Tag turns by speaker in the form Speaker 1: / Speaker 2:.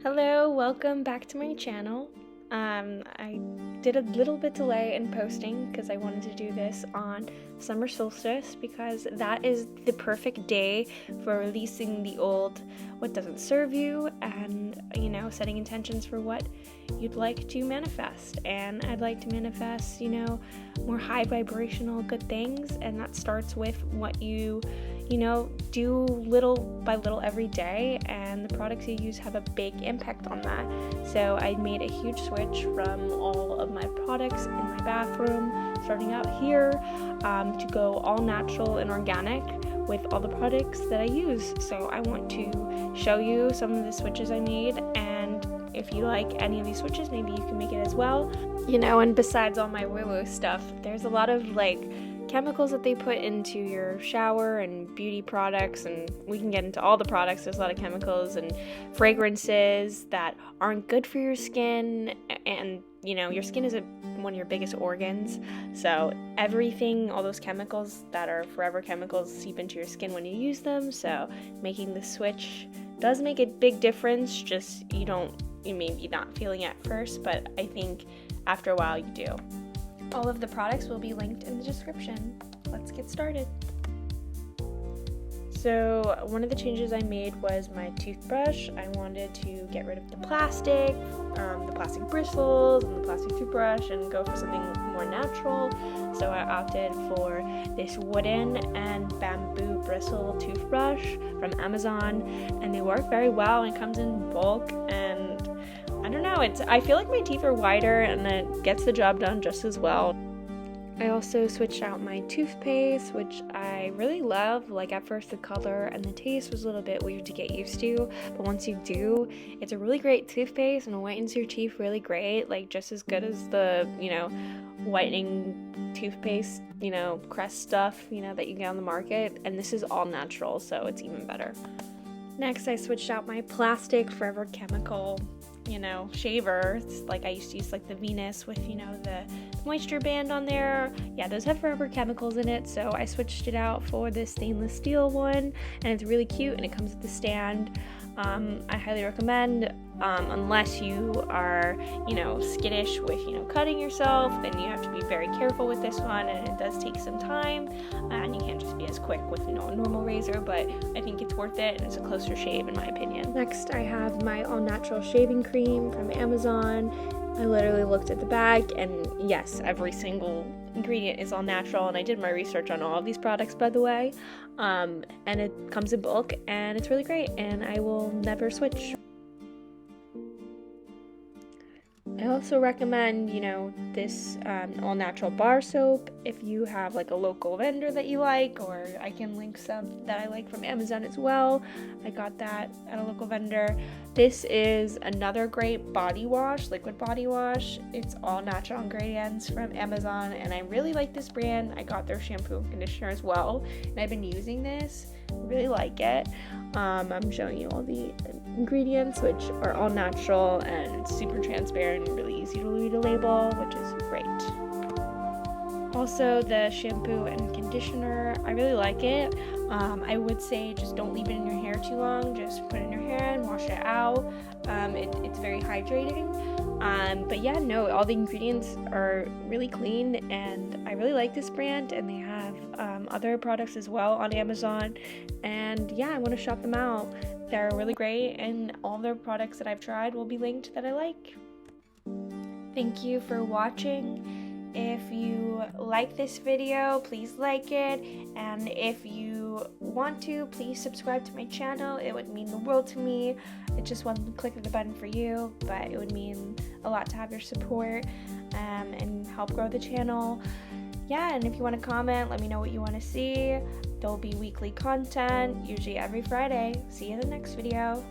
Speaker 1: Hello, welcome back to my channel. I did a little bit delay in posting because I wanted to do this on summer solstice because that is the perfect day for releasing the old what doesn't serve you and, setting intentions for what you'd like to manifest. And I'd like to manifest, more high vibrational good things, and that starts with what you do little by little every day, and the products you use have a big impact on that. So I made a huge switch from all of my products in my bathroom, starting out here, to go all natural and organic with all the products that I use. So I want to show you some of the switches I made, and if you like any of these switches, maybe you can make it as well. And besides all my woo-woo stuff, there's a lot of chemicals that they put into your shower and beauty products, and we can get into all the products. There's a lot of chemicals and fragrances that aren't good for your skin, and your skin is one of your biggest organs, so everything, all those chemicals that are forever chemicals, seep into your skin when you use them. So making the switch does make a big difference, just you may be not feeling it at first, but I think after a while you do. All of the products will be linked in the description. Let's get started. So one of the changes I made was my toothbrush. I wanted to get rid of the plastic bristles and the plastic toothbrush and go for something more natural. So I opted for this wooden and bamboo bristle toothbrush from Amazon, and they work very well, and it comes in bulk, and I don't know, I feel like my teeth are whiter and it gets the job done just as well. I also switched out my toothpaste, which I really love. At first the color and the taste was a little bit weird to get used to, but once you do, it's a really great toothpaste and it whitens your teeth really great, just as good as the, whitening toothpaste, Crest stuff, that you get on the market, and this is all natural, so it's even better. Next, I switched out my plastic forever chemical shaver. It's I used to use the Venus with the moisture band on there. Yeah, those have forever chemicals in it, so I switched it out for this stainless steel one, and it's really cute, and it comes with the stand. I highly recommend, unless you are skittish with cutting yourself, then you have to be very careful with this one, and it does take some time, and you can't just be as quick with a normal razor, but I think it's worth it, and it's a closer shave in my opinion. Next, I have my all natural shaving cream from Amazon. I literally looked at the bag, and yes, every single ingredient is all natural, and I did my research on all of these products, by the way, and it comes in bulk, and it's really great, and I will never switch. I also recommend, this all-natural bar soap if you have a local vendor that you like, or I can link some that I like from Amazon as well. I got that at a local vendor. This is another great body wash, liquid body wash. It's all natural ingredients from Amazon, and I really like this brand. I got their shampoo and conditioner as well, and I've been using this. I really like it. I'm showing you all the ingredients, which are all natural, and it's super transparent and really easy to read a label, which is great. Also, the shampoo and conditioner, I really like it. I would say just don't leave it in your hair too long. Just put it in your hair and wash it out. It's very hydrating. But yeah, no, all the ingredients are really clean, and I really like this brand, and they have other products as well on Amazon, and yeah, I want to shop them out. They're really great, and all their products that I've tried will be linked that I like. Thank you for watching. If you like this video, please like it, and if you want to, please subscribe to my channel. It would mean the world to me. It's just one click of the button for you, but it would mean a lot to have your support and help grow the channel. Yeah, and if you want to comment, let me know what you want to see. There'll be weekly content, usually every Friday. See you in the next video.